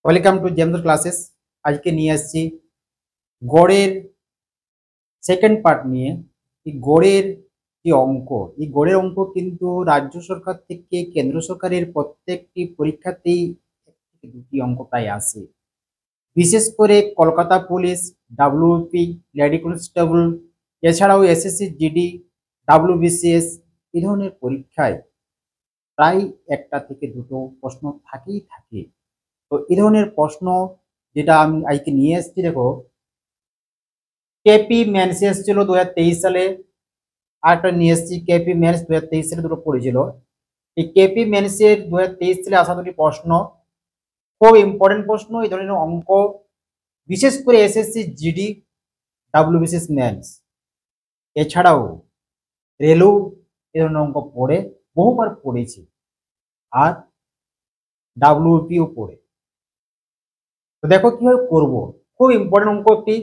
Welcome to James classes. আজকে নিয়ে আসছি গড়ের সেকেন্ড পার্ট নিয়ে। এই গড়ের যে অঙ্ক, এই গড়ের অঙ্ক কিন্তু রাজ্য সরকার থেকে কেন্দ্র সরকারের প্রত্যেকটি পরীক্ষাতেই এক থেকে দুটি অঙ্ক প্রায় আসে। বিশেষ করে Kolkata police, WP, lady constable, এছাড়াও এসএসসি জিডি, ডাব্লিউবিসিএস এই ধরনের পরীক্ষায় প্রায় একটা থেকে দুটো প্রশ্ন থাকেই থাকে। তো এই ধরনের প্রশ্ন যেটা আমি আজকে নিয়ে এসেছি, দেখো কেপি মেন্স এসেছিল 2023 সালে, আর একটা নিয়ে এসেছি কেপি মেন্স 2023 সালে, দুটো পড়েছিল। এই কেপি মেন্সের 2023 সালে আসা দুটি প্রশ্ন খুব ইম্পর্টেন্ট প্রশ্ন। এই ধরনের অঙ্ক বিশেষ করে এসএসসি জিডি, ডাব্লিউবিসিএস মেন্স, এছাড়াও রেলও এই ধরনের অঙ্ক পড়ে বহুবার পড়েছি, আর ডাব্লিউপিও পড়ে। তো দেখো কিভাবে করবো, খুব ইম্পর্টেন্ট অঙ্ক একটি।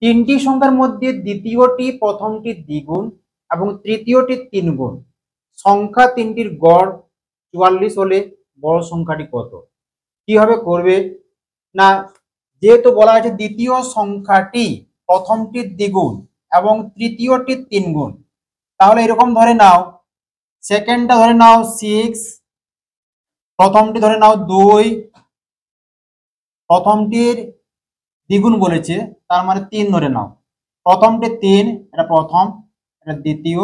তিনটি সংখ্যার মধ্যে দ্বিতীয়টি প্রথমটি দ্বিগুণ এবং তৃতীয়টি তিন গুণ। সংখ্যা তিনটির গড় 44 হলে বড় সংখ্যাটি কত? কিভাবে করবে না, যেহেতু বলা আছে দ্বিতীয় সংখ্যাটি প্রথমটির দ্বিগুণ এবং তৃতীয়টি তিন গুণ, তাহলে এরকম ধরে নাও, সেকেন্ডটা ধরে নাও 6, প্রথমটি ধরে নাও 2, প্রথমটির দ্বিগুণ বলেছে তার মানে 3 ধরে নাও, প্রথমটি 3, এটা প্রথম, এটা দ্বিতীয়,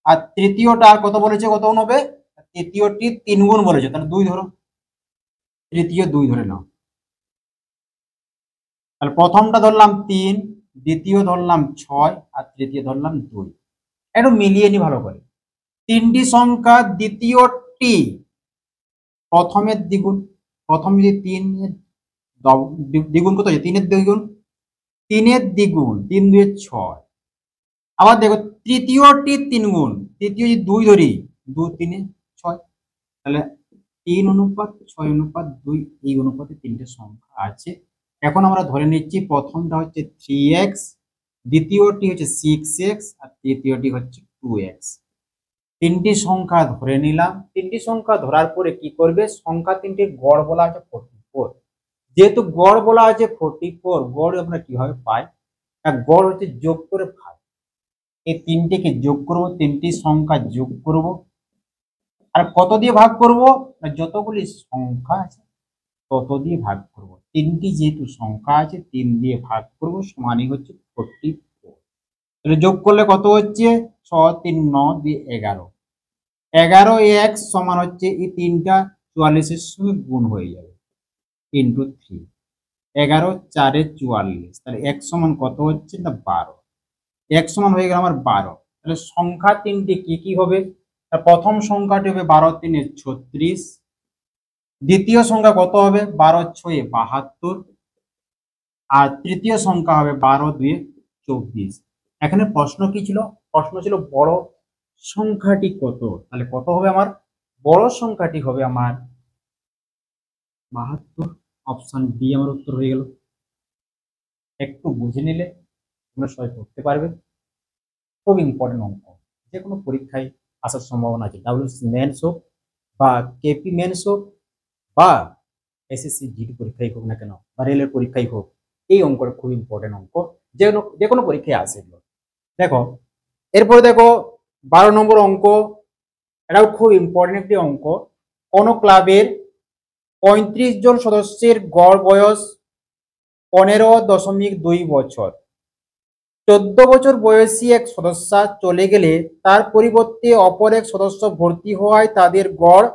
আর তৃতীয়টা আর কত বলেছে, কত গুণ হবে? তৃতীয়টি 3 গুণ বলেছে, তাহলে 2 ধরো, তৃতীয় 2 ধরে নাও। তাহলে প্রথমটা ধরলাম 3, দ্বিতীয় ধরলাম 6, আর তৃতীয় ধরলাম 2। একটু মিলিয়ে নি ভালো করে। তিনটি সংখ্যা দ্বিতীয়টি প্রথমের দ্বিগুণ, প্রথম যদি 3 দ্বিগুণ কত আছে? 3 এর দ্বিগুণ, 3 এর দ্বিগুণ, 3 2 6। আবার দেখো তৃতীয়টি 3 গুণ, তৃতীয় যদি 2 ধরি, 2 3 6, তাহলে 3:6:2 এই অনুপাতে তিনটে সংখ্যা আছে। এখন আমরা ধরে নিচ্ছি প্রথমটা হচ্ছে 3x, দ্বিতীয়টি হচ্ছে 6x, আর তৃতীয়টি হচ্ছে 2x। তিনটি সংখ্যা ধরে নিলাম। তিনটি সংখ্যা ধরার পরে কি করবে, সংখ্যা তিনটির গড় বলা আছে 44। যেহেতু গড় বলা আছে 44, গড় আমরা কিভাবে পাই? গড় হচ্ছে যোগ করে পাই। এই তিনটিকে যোগ করব, তিনটি সংখ্যা যোগ করব, আর কত দিয়ে ভাগ করব? যতগুলি সংখ্যা আছে তত দিয়ে ভাগ করব। তিনটি যেহেতু সংখ্যা আছে 3 দিয়ে ভাগ করব, সমানই হচ্ছে 44। তাহলে যোগ করলে কত হচ্ছে? 6 3 9 দিয়ে 11। 11x সমান হচ্ছে এই তিনটা 44-এর সঙ্গে গুণ হয়ে যাবে, ইন্টু 3। 11 4 44, তাহলে x সমান কত হচ্ছে না 12। x সমান হয়ে গেল আমার 12। তাহলে সংখ্যা তিনটি কি কি হবে? প্রথম সংখ্যাটি হবে 12 3 36, দ্বিতীয় সংখ্যা কত হবে? 12 6 72, আর তৃতীয় সংখ্যা হবে 12 2 24। এখানে প্রশ্ন কি ছিল? প্রশ্ন ছিল বড় সংখ্যাটি কত। তাহলে কত হবে আমার? বড় সংখ্যাটি হবে আমার 72। অপশন বি আমার উত্তর হয়ে গেল। একটু বুঝে নিলে তোমরা সবাই করতে পারবে। খুব ইম্পর্টেন্ট অঙ্ক, যে কোনো পরীক্ষায় আসার সম্ভাবনা আছে, ডাব্লিউবিসিএস মেন্স হোক বা কেপি মেন্স হোক বা এসএসসি জিডি পরীক্ষাই হোক না কেন, বা রেলের পরীক্ষাই হোক, এই অঙ্কটা খুব ইম্পর্টেন্ট অঙ্ক, যে কোনো পরীক্ষায় আসে এগুলো। দেখো এরপরে দেখো 12 নম্বর অঙ্ক, এটাও খুব ইম্পর্টেন্ট একটি অঙ্ক। কোন ক্লাবের 35 জন সদস্যের গড় বয়স 15.2 বছর। 14 বছর বয়সী এক সদস্য চলে গেলে তার পরিবর্তে অপর এক সদস্য ভর্তি হওয়ায় তাদের গড়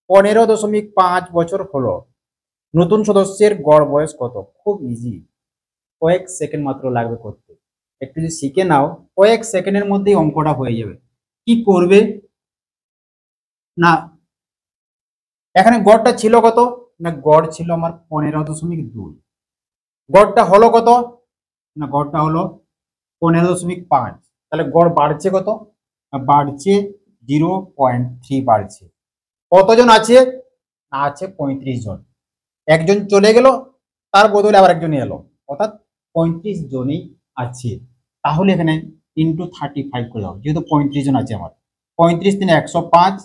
15.5 বছর হলো। নতুন সদস্যের গড় বয়স কত? খুব ইজি, কয়েক সেকেন্ড মাত্র লাগবে করতে। একটু যদি শিখে নাও, কয়েক সেকেন্ডের মধ্যেই অঙ্কটা হয়ে যাবে। কি করবে না, এখানে গড়টা ছিল কত না, গড় ছিল আমার 15.2। গড়টা হলো কত না, গড়টা হলো 15.5। তাহলে গড় বাড়ছে কত? বাড়ছে 0.3 বাড়ছে। কতজন আছে? আছে 35 জন। একজন চলে গেল, তার বদলে আবার একজন এলো, অর্থাৎ 35 জনই আছে। তাহলে এখানে ইন্টু 35 করে দাও, যেহেতু 35 জন আছে আমার। 35 3 105,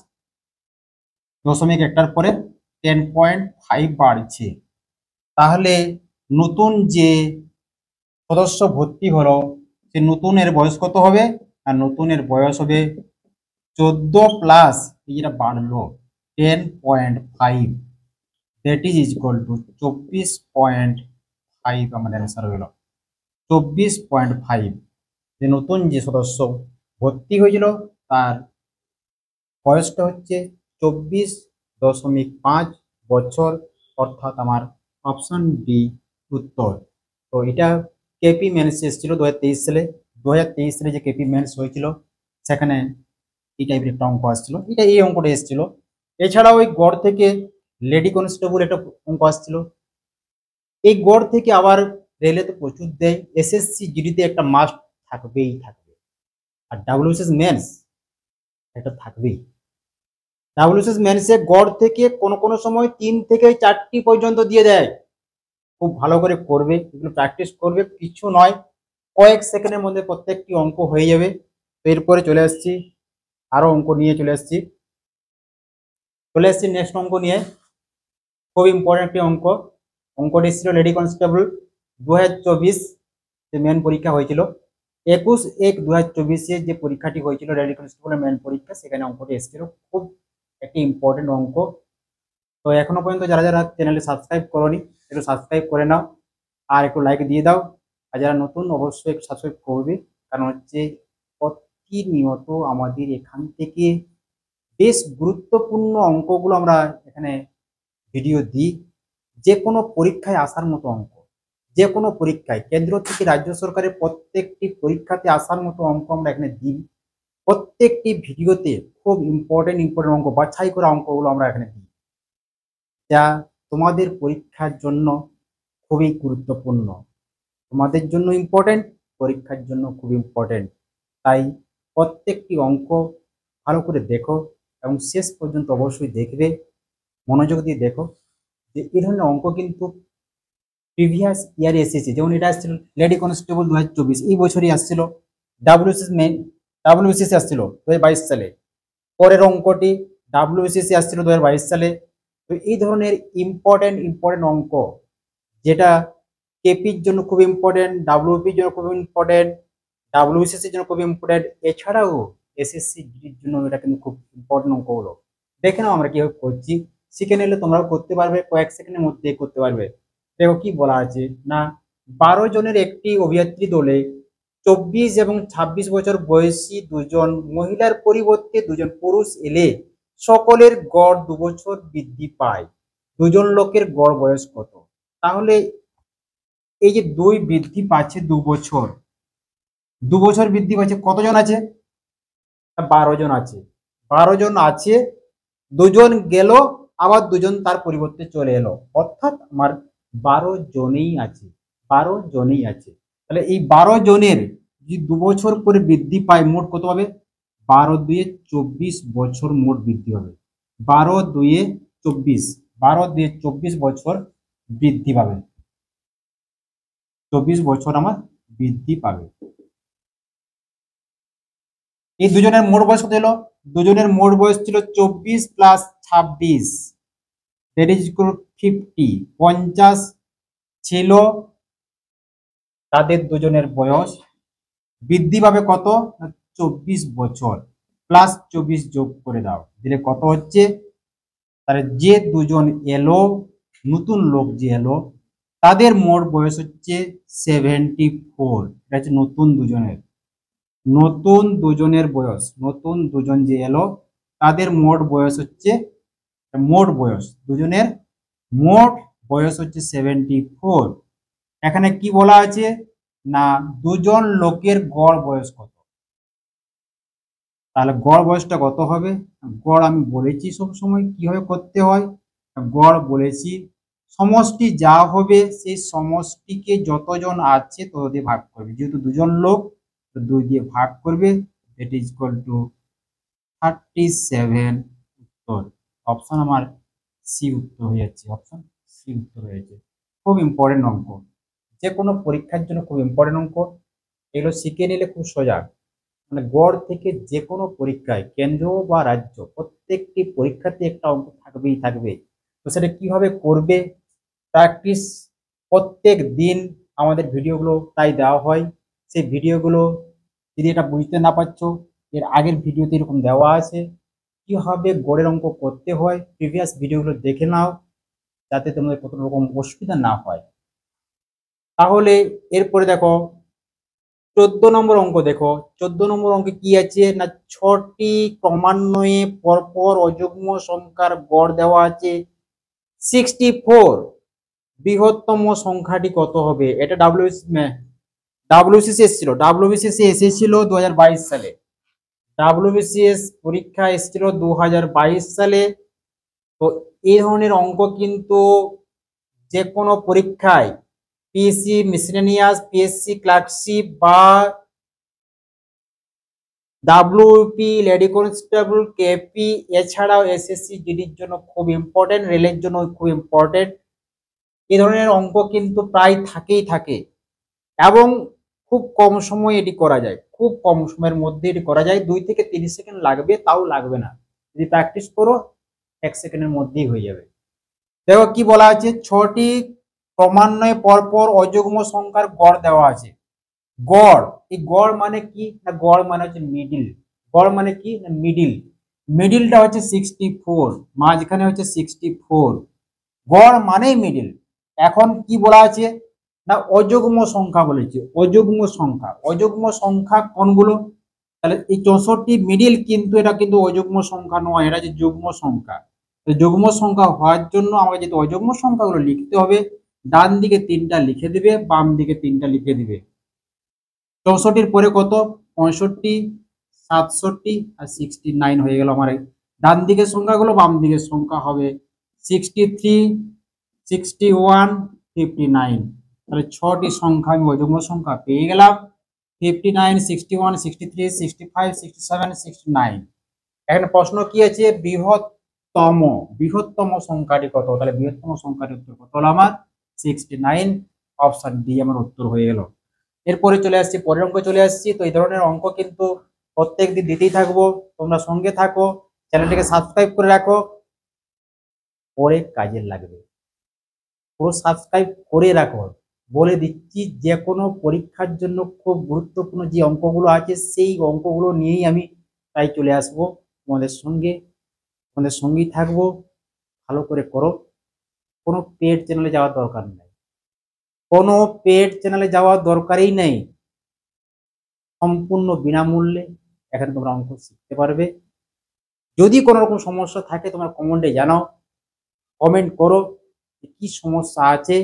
দশমিক একটার পরে 10.5 বাড়ছে, তাহলে নতুন যে সদস্য ভর্তি হলো সে নতুনের বয়স কত হবে? আর নতুনের বয়স হবে 14 প্লাস যেটা বাড়লো 10.5, দ্যাট ইজ ইকুয়াল টু 24.5। আমাদের অ্যান্সার হলো 24.5। যে নতুন যে সদস্য ভর্তি হয়েছিল তার বয়সটা হচ্ছে 24.5 বছর, অর্থাৎ আমার অপশন ডি উত্তর। তো এটা কেপি মেন্স এসেছিল 2023 সালে। 2023 সালে যে কেপি মেন্স হয়েছিল সেখানে এই টাইপের একটা অঙ্ক আসছিল, এটা এই অঙ্কটা এসেছিল। এছাড়াও ওই গড় থেকে লেডি কনস্টেবল একটা অঙ্ক আসছিল। এই গড় থেকে আবার রেলে তো প্রচুর দেয়, এসএসসি জিডিতে একটা মাস্ট থাকবেই থাকবে, আর ডাব্লিউবিসিএস মেন্স এটা থাকবেই। ডাব্লিউবিসিএস মেন্সে গড় থেকে কোনো কোনো সময় 3 থেকে 4টি পর্যন্ত দিয়ে দেয়। খুব ভালো করে করবে, এগুলো প্র্যাকটিস করবে, কিছু নয়, কয়েক সেকেন্ডের মধ্যে প্রত্যেকটি অঙ্ক হয়ে যাবে। তো এরপরে চলে আসছি, আরো অঙ্ক নিয়ে চলে আসছি নেক্সট অঙ্ক নিয়ে। খুব ইম্পর্টেন্ট একটি অঙ্ক। অঙ্কটি ছিল লেডি কনস্টেবল 2024 যে মেন পরীক্ষা হয়েছিল, 21/1/2024 যে পরীক্ষাটি হয়েছিল লেডি কনস্টেবলের মেন পরীক্ষা, সেখানে অঙ্কটি এসেছিল। খুব একটি ইম্পর্টেন্ট অঙ্ক। তো এখনো পর্যন্ত যারা যারা চ্যানেলে সাবস্ক্রাইব করোনি একটু সাবস্ক্রাইব করে নাও, আর একটু লাইক দিয়ে দাও, আর যারা নতুন অবশ্যই একটু সাবস্ক্রাইব করবে, কারণ হচ্ছে প্রতিনিয়ত আমাদের এখান থেকে বেশ গুরুত্বপূর্ণ অঙ্কগুলো আমরা এখানে ভিডিও দিই। যে কোনো পরীক্ষায় আসার মতো অঙ্ক, যে কোনো পরীক্ষায় কেন্দ্র থেকে রাজ্য সরকারের প্রত্যেকটি পরীক্ষাতে আসার মতো অঙ্ক আমরা এখানে দিই। প্রত্যেকটি ভিডিওতে খুব ইম্পর্টেন্ট অঙ্ক, বাছাই করা অঙ্কগুলো আমরা এখানে দিই, যা তোমাদের পরীক্ষার জন্য খুবই গুরুত্বপূর্ণ, তোমাদের জন্য ইম্পর্টেন্ট, পরীক্ষার জন্য খুব ইম্পর্টেন্ট। তাই প্রত্যেকটি অঙ্ক ভালো করে দেখো এবং শেষ পর্যন্ত অবশ্যই দেখবে, মনোযোগ দিয়ে দেখো। যে এই ধরনের অঙ্ক কিন্তু প্রিভিয়াস ইয়ারে এসেছে, যেমন এটা আসছিল লেডি কনস্টেবল 2024, এই বছরই আসছিল। ডাব্লিউবিসিএস আসছিল 2022 সালে, পরের অঙ্কটি ডাব্লিউবিসিএস আসছিল 2022 সালে। তো এই ধরনের ইম্পর্টেন্ট অঙ্ক, যেটা কেপির জন্য খুব ইম্পর্টেন্ট, ডাব্লিউপির জন্য খুব ইম্পর্টেন্ট, ডাব্লিউবিসিএস এর জন্য খুব ইম্পর্টেন্ট, এছাড়াও এসএসসি জিডির জন্য এটা কিন্তু খুব ইম্পর্টেন্ট অঙ্কগুলো। দেখে নাও আমরা কিভাবে করছি, শিখে নিলে তোমরাও করতে পারবে, কয়েক সেকেন্ডের মধ্যে করতে পারবে। দেখো কি বলা আছে না, 12 জনের একটি অভিযাত্রী দলে 24 এবং 26 বছর বয়সী দুজন মহিলার পরিবর্তে দুজন পুরুষ এলে সকলের গড় 2 বছর বৃদ্ধি পায়, দুজন লোকের গড় বয়স কত? তাহলে এই যে 2 বৃদ্ধি পাচ্ছে 2 বছর বৃদ্ধি পাচ্ছে, কতজন আছে? 12 জন আছে। 12 জন আছে, দুজন গেল, আবার দুজন তার পরিবর্তে চলে এলো, অর্থাৎ আমার 12 জনেই আছে, 12 জনেই আছে। তাহলে এই 12 জনের যদি 2 বছর করে বৃদ্ধি পায়, মোট কত হবে? 12 দুয়ে 24 বছর মোট বৃদ্ধি হবে। 12 দুয়ে 24, 12 দুয়ে 24 বছর বৃদ্ধি পাবে, 24 বছর আমার বৃদ্ধি পাবে। এই দুজনের মোট বয়স কত এলো? দুজনের মোট বয়স ছিল 24 প্লাস 26, দ্যাট ইজ ইকুয়াল 50। 50 ছিল তাদের দুজনের বয়স, বৃদ্ধি পাবে কত? 24 বছর, প্লাস 24 যোগ করে দাও, দিলে কত হচ্ছে? তাহলে যে দুজন এলো, নতুন লোক যে এলো, তাদের মোট বয়স হচ্ছে 74। এটা হচ্ছে নতুন দুজনের বয়স, নতুন দুজন যে এলো তাদের মোট বয়স হচ্ছে, দুজনের মোট বয়স হচ্ছে 74। এখানে কি বলা আছে না, দুজন লোকের গড় বয়স কত? তাহলে গড় বয়সটা কত হবে? গড় আমি বলেছি সব সময় কিভাবে করতে হয়, গড় বলেছি সমষ্টি যা হবে সেই সমষ্টিকে যতজন আছে তত দিয়ে ভাগ করবে, যেহেতু দুজন লোক তো 2 দিয়ে ভাগ করবে, ইট ইজ ইকুয়াল টু 37। উত্তর অপশন আমার সি উত্তর হয়ে যাচ্ছে, অপশন সি উত্তর হয়েছে। খুব ইম্পর্টেন্ট অঙ্ক, যে কোনো পরীক্ষার জন্য খুব ইম্পর্টেন্ট অঙ্ক, এগুলো শিখে নিলে খুব সোজা। মানে গড় থেকে যে কোনো পরীক্ষায় কেন্দ্র বা রাজ্য প্রত্যেকটি পরীক্ষাতে একটা অঙ্ক থাকবেই থাকবে, তো সেটা কিভাবে করবে, প্র্যাকটিস প্রত্যেক দিন আমাদের ভিডিওগুলো তাই দেওয়া হয়। সেই ভিডিওগুলো যদি এটা বুঝতে না পারছো, এর আগের ভিডিওতে এরকম দেওয়া আছে কিভাবে গড়ের অঙ্ক করতে হয়, প্রিভিয়াস ভিডিওগুলো দেখে নাও যাতে তোমাদের কোনো রকম অসুবিধা না হয়। তাহলে এরপরে দেখো 14 নম্বর অঙ্ক দেখো। 14 নম্বর অঙ্কে কি আছে না, 6টি ক্রমান্বয়ে পরপর অযুগ্ম সংখ্যার গড় দেওয়া আছে 64। বৃহত্তম সংখ্যাটি কত হবে? এটা ডাব্লিউবিসিএস এসেছিল, ডাব্লিউবিসিএস এসেছিল 2022 সালে। ডাব্লিউবিসিএস পরীক্ষা এসেছিল 2022 সালে। তো এই ধরনের অঙ্ক কিন্তু যে কোনো পরীক্ষায় পিএসসি মিসলেনিয়াস, পিএসসি ক্লার্কশিপ বা ডাব্লিউপি লেডি কনস্টেবল, কেপি, এছাড়াও এসএসসি জিডির জন্য খুব ইম্পর্টেন্ট, রেলের জন্য খুব ইম্পর্টেন্ট। এই ধরনের অঙ্ক কিন্তু প্রায় থাকেই থাকে এবং খুব কম সময় এটি করা যায়, খুব কম সময়ের মধ্যে এটি করা যায়। 2 থেকে 30 সেকেন্ড লাগবে, তাও লাগবে না, যদি প্র্যাকটিস করো 1 সেকেন্ডের মধ্যেই হয়ে যাবে। দেখো কি বলা আছে, 6টি ক্রমান্বয়ে পরপর অযুগ্ম সংখ্যার গড় দেওয়া আছে। গড়, এই গড় মানে কি না, গড় মানে হচ্ছে মিডিল। গড় মানে কি না মিডিল, মিডিলটা হচ্ছে 64, মাঝখানে হচ্ছে 64, গড় মানেই মিডিল। এখন কি বলা আছে না অযুগ্ম সংখ্যা বলেছে, অযুগ্ম সংখ্যা। অযুগ্ম সংখ্যা কোনগুলো? তাহলে এই 64 মিডিল, কিন্তু এটা কিন্তু অযুগ্ম সংখ্যা নয়, এটা হচ্ছে যুগ্ম সংখ্যা। তো যুগ্ম সংখ্যা হওয়ার জন্য আমাকে যেহেতু অযুগ্ম সংখ্যাগুলো লিখতে হবে, ডান দিকে 3টা লিখে দিবে, বাম দিকে 3টা লিখে দিবে। 64 পরে কত? 65, 67 আর 69 হয়ে গেল আমার। ডান দিকের সংখ্যাগুলো, বাম দিকের সংখ্যা হবে 63, 61, 59। তাহলে 6টি সংখ্যা আমি অযুগ্ম সংখ্যা পেয়ে গেলাম, 59, 61, 63, 65, 67, 69। এখানে প্রশ্ন কি আছে, বৃহত্তম, বৃহত্তম সংখ্যাটি কত? তাহলে বৃহত্তম সংখ্যাটি উত্তর কত হলো আমার? 69। অপশন ডি আমার উত্তর হয়ে গেল। এরপরে চলে আসছি, পরের অঙ্ক চলে আসছি। তো এই ধরনের অঙ্ক কিন্তু প্রত্যেকদিন দিতেই থাকবো, তোমরা সঙ্গে থাকো, চ্যানেলটিকে সাবস্ক্রাইব করে রাখো, পরে কাজে লাগবে। পুরো সাবস্ক্রাইব করে রাখো, বলে দিচ্ছি যে কোনো পরীক্ষার জন্য খুব গুরুত্বপূর্ণ যে অঙ্কগুলো আছে সেই অঙ্কগুলো নিয়েই আমি তাই চলে আসবো তোমাদের সঙ্গে, তোমাদের সঙ্গেই থাকবো। ভালো করে করো, কোনো পেড চ্যানেলে যাওয়ার দরকার নেই, কোনো পেড চ্যানেলে যাওয়ার দরকারই নেই। সম্পূর্ণ বিনামূল্যে এখানে তোমরা অঙ্ক শিখতে পারবে। যদি কোনো রকম সমস্যা থাকে তোমরা কমেন্টে জানাও, কমেন্ট করো কি সমস্যা আছে।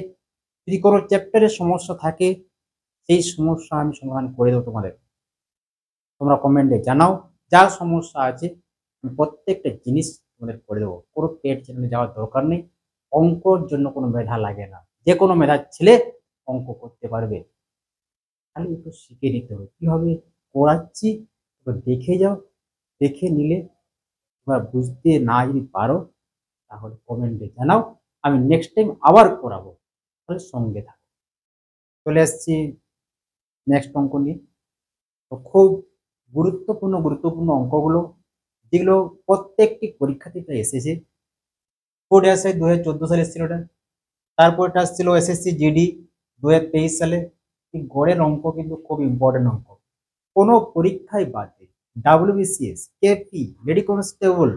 যদি কোনো চ্যাপ্টারের সমস্যা থাকে সেই সমস্যা আমি সমাধান করে দেবো তোমাদের। তোমরা কমেন্টে জানাও যা সমস্যা আছে, আমি প্রত্যেকটা জিনিস তোমাদের করে দেবো। কোনো পেড চ্যানেলে যাওয়ার দরকার নেই, অঙ্কর জন্য কোনো মেধা লাগে না, যে কোনো মেধার ছেলে অঙ্ক করতে পারবে। খালি একটু শিখে নিতে হবে কিভাবে করাচ্ছি, দেখে যাও, দেখে নিলে তোমরা বুঝতে না যদি পারো তাহলে কমেন্টে জানাও, আমি নেক্সট টাইম আবার করাবো, তাহলে সঙ্গে থাকো। চলে আসছি নেক্সট অঙ্ক নিয়ে। তো খুব গুরুত্বপূর্ণ গুরুত্বপূর্ণ অঙ্কগুলো, যেগুলো প্রত্যেকটি পরীক্ষাতে এসেছে। কোড আসে 2014 সালে এসেছিল ওটা, তারপরটা আসছিল এসএসসি জিডি 2023 সালে। এই গড়ের অঙ্ক কিন্তু খুব ইম্পর্টেন্ট অঙ্ক, কোনো পরীক্ষায় বাদ নেই। ডাব্লিউবিসিএস, কেপি, লেডি কনস্টেবল,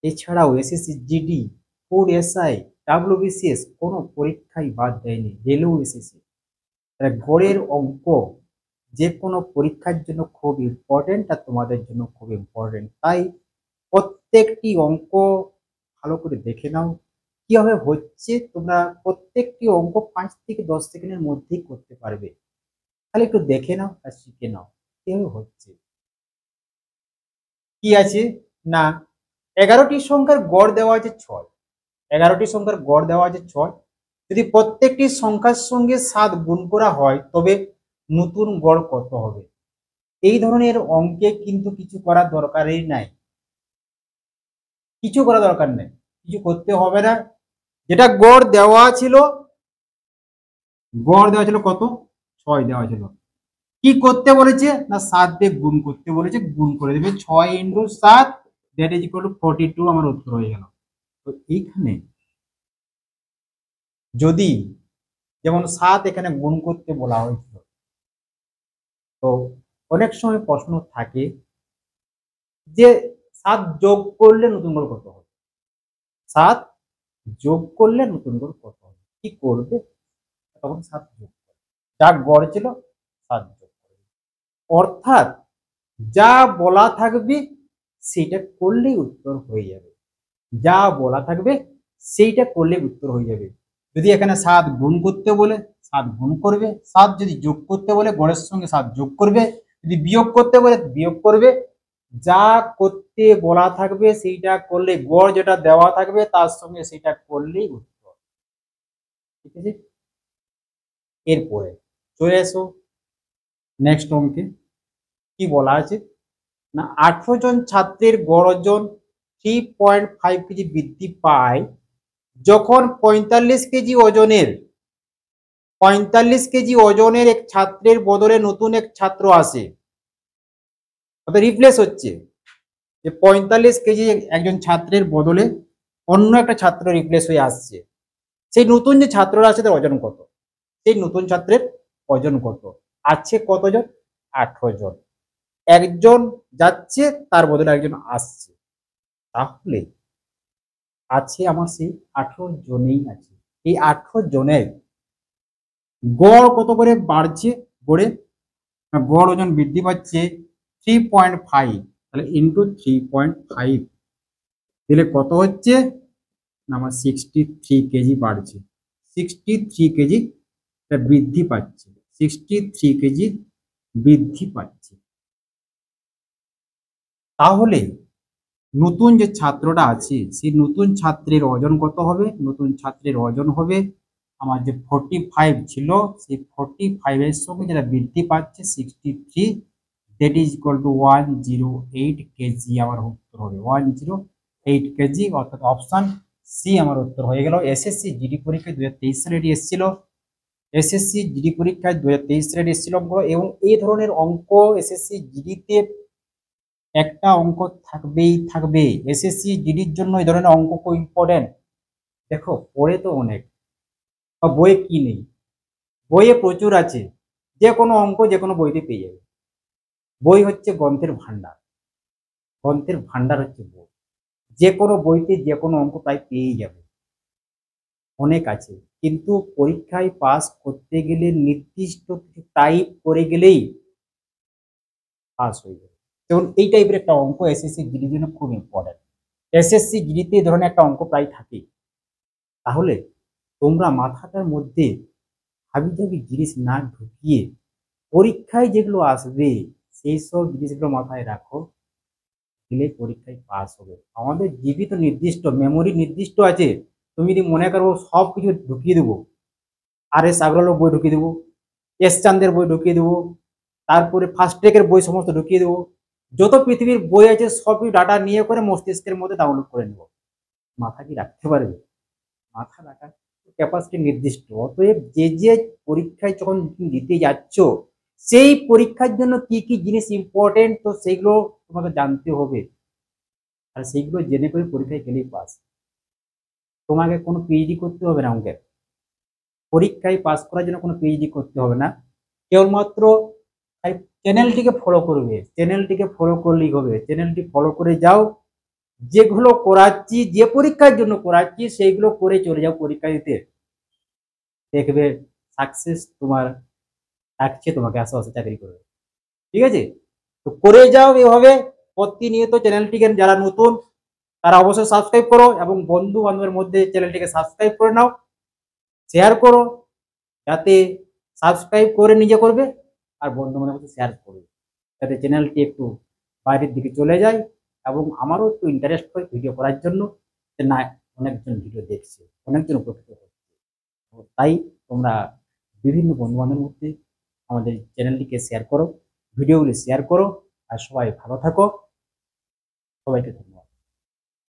এছাড়াও SSC GD, food SI, WBCS কোনো পরীক্ষায় বাদ দেয়নি, রেলেও এসেছে। গড়ের অঙ্ক যে কোনো পরীক্ষার জন্য খুব ইম্পর্টেন্ট আর তোমাদের জন্য খুব ইম্পর্টেন্ট। তাই প্রত্যেকটি অঙ্ক ভালো করে দেখে নাও কিভাবে হচ্ছে। তোমরা প্রত্যেকটি অঙ্ক 5 থেকে 10 সেকেন্ডের মধ্যেই করতে পারবে, তাহলে একটু দেখে নাও আর শিখে নাও কিভাবে হচ্ছে। কি আছে না 11টি সংখ্যার গড় দেওয়া আছে 6, 11টি সংখ্যার গড় দেওয়া আছে 6। যদি প্রত্যেকটি সংখ্যার সঙ্গে 7 গুণ করা হয় তবে নতুন গড় কত হবে? এই ধরনের অঙ্কে কিন্তু কিছু করার দরকারই নাই, কিছু করা দরকার নেই, কিছু করতে হবে না। যেটা গড় দেওয়া ছিল, গড় দেওয়া ছিল কত? 6 দেওয়া ছিল। কি করতে বলেছে না 7 দিয়ে গুণ করতে বলেছে, গুণ করে দেবে 6 × 7 দ্যাট ইজ ইকুয়াল টু 42। আমার উত্তর হয়ে গেল। তো এইখানে যদি যেমন 7 এখানে গুণ করতে বলা হয়েছিল, তো অনেক সময় প্রশ্ন থাকে যে 7 যোগ করলে নতুন গড় কত হবে, 7 যোগ করলে নতুন গড় কত হবে, কি করবে? তখন 7 যোগ করবে, যা গড় ছিল 7 যোগ করবে। অর্থাৎ যা বলা থাকবে সেটা করলেই উত্তর হয়ে যাবে, যা বলা থাকবে সেইটা করলে উত্তর হয়ে যাবে। যদি এখানে 7 গুণ করতে বলে 7 গুণ করবে, 7 যদি যোগ করতে বলে গড়ের সঙ্গে 7 যোগ করবে, যদি বিয়োগ করতে বলে বিয়োগ করবে। যা করতে বলা থাকবে সেইটা করলে, গড় যেটা দেওয়া থাকবে তার সঙ্গে সেটা করলেই উত্তর। ঠিক আছে, এরপরে চলে এসো নেক্সট অঙ্কে। কি বলা আছে না, 18 জন ছাত্রের গড় ওজন 3.5 কেজি বৃদ্ধি পায় যখন 45 কেজি ওজনের এক ছাত্রের বদলে নতুন এক ছাত্র আসে। অর্থাৎ রিপ্লেস হচ্ছে, যে 45 কেজি একজন ছাত্রের বদলে অন্য একটা ছাত্র রিপ্লেস হয়ে আসছে। সেই নতুন যে ছাত্ররা আছে তার ওজন কত, সেই নতুন ছাত্রের ওজন কত আছে, কতজন? 18 জন। একজন যাচ্ছে তার বদলে একজন আসছে, তাহলে আছে আমার সেই 18 জনেই আছে। এই 18 জনের গড় কত করে বাড়ছে, গড় ওজন বৃদ্ধি পাচ্ছে 3.5, তাহলে ইন্টু 3.5 দিলে কত হচ্ছে না, আমার 63 কেজি বাড়ছে, 63 কেজি বৃদ্ধি পাচ্ছে, 63 কেজি বৃদ্ধি পাচ্ছে। তাহলে নতুন যে ছাত্রটা আছে সেই নতুন ছাত্রের ওজন কত হবে? নতুন ছাত্রের ওজন হবে আমার যে 45 ছিল, সেই 45 এর সঙ্গে যেটা বৃদ্ধি পাচ্ছে 63, that is equal to 108 KG. আমার উত্তর হবে 108 কেজি, অর্থাৎ অপশন সি আমার উত্তর হয়ে গেল। এসএসসি জিডি পরীক্ষায় 2023 সালে এটি এসেছিল, এসএসসি জিডি পরীক্ষায় 2023 সালে এসেছিল এবং এই ধরনের অঙ্ক এসএসসি জিডিতে একটা অঙ্ক থাকবেই থাকবে। এসএসসি জিডির জন্য এই ধরনের অঙ্ক খুব ইম্পর্টেন্ট। দেখো পড়ে তো অনেক, বইয়ে কি নেই, বইয়ে প্রচুর আছে, যে কোনো অঙ্ক যে কোনো বইতে পেয়ে যাবে। বই হচ্ছে গ্রন্থের ভান্ডার, গ্রন্থের ভান্ডার হচ্ছে বই, যে কোনো বইতে যে কোনো অঙ্ক প্রায় পেয়ে যাবে, অনেক আছে। কিন্তু পরীক্ষায় পাস করতে গেলে নির্দিষ্ট কিছু টাইপ করে গেলেই পাস হয়ে যাবে। যেমন এই টাইপের একটা অঙ্ক এসএসসি জিডির জন্য খুব ইম্পর্টেন্ট। এসএসসি জিডিতে এই ধরনের একটা অঙ্ক প্রায় থাকে। তাহলে তোমরা মাথাটার মধ্যে হাবিজাবি জিনিস না ঢুকিয়ে পরীক্ষায় যেগুলো আসবে সেই সব জিনিসগুলো মাথায় রাখো, দিলে পরীক্ষায় পাস হবে। আমাদের জীবিত নির্দিষ্ট মেমোরি নির্দিষ্ট আছে। তুমি যদি মনে করো সব কিছু ঢুকিয়ে দেবো, আর এস আগরওয়ালের বই ঢুকিয়ে দেবো, এস চান্দের বই ঢুকিয়ে দেবো, তারপরে ফার্স্ট ট্রেকের বই সমস্ত ঢুকিয়ে দেবো, যত পৃথিবীর বই আছে সবই ডাটা নিয়ে করে মস্তিষ্কের মধ্যে ডাউনলোড করে নেবো, মাথা কি রাখতে পারবে? মাথা রাখার ক্যাপাসিটি নির্দিষ্ট। অতএব যে যে পরীক্ষায় যখন দিতে যাচ্ছ সেই পরীক্ষার জন্য কি কি জিনিস ইম্পর্টেন্ট, তো সেইগুলো তোমাকে জানতে হবে, আর সেইগুলো জেনে করে পরীক্ষায় গেলেই পাস। তোমাকে কোনো পিএইচডি করতে হবে না অঙ্কের, পরীক্ষায় পাস করার জন্য কোনো পিএইচডি করতে হবে না, কেবলমাত্র চ্যানেলটিকে ফলো করবে, চ্যানেলটিকে ফলো করলেই হবে। চ্যানেলটি ফলো করে যাও, যেগুলো করাচ্ছি যে পরীক্ষার জন্য করাচ্ছি সেইগুলো করে চলে যাও পরীক্ষা দিতে, দেখবে সাকসেস তোমার ডাকছে, তোমাকে আশেপাশে চাকরি করবে। ঠিক আছে, তো করে যাও এভাবে প্রতিনিয়ত। চ্যানেলটিকে যারা নতুন তারা অবশ্যই সাবস্ক্রাইব করো এবং বন্ধু বান্ধবের মধ্যে চ্যানেলটিকে সাবস্ক্রাইব করে নাও, শেয়ার করো, যাতে সাবস্ক্রাইব করে নিজে করবে আর বন্ধু বান্ধবের শেয়ার করবে, যাতে চ্যানেলটি একটু বাইরের দিকে চলে যায় এবং আমারও একটু ইন্টারেস্ট হয় ভিডিও করার জন্য, যে না অনেকজন ভিডিও দেখছে, অনেকজন উপকৃত হচ্ছে। তাই তোমরা বিভিন্ন বন্ধু বান্ধবের মধ্যে আমাদের চ্যানেলটিকে শেয়ার করো, ভিডিওগুলি শেয়ার করো, আর সবাই ভালো থাকো, সবাইকে ধন্যবাদ।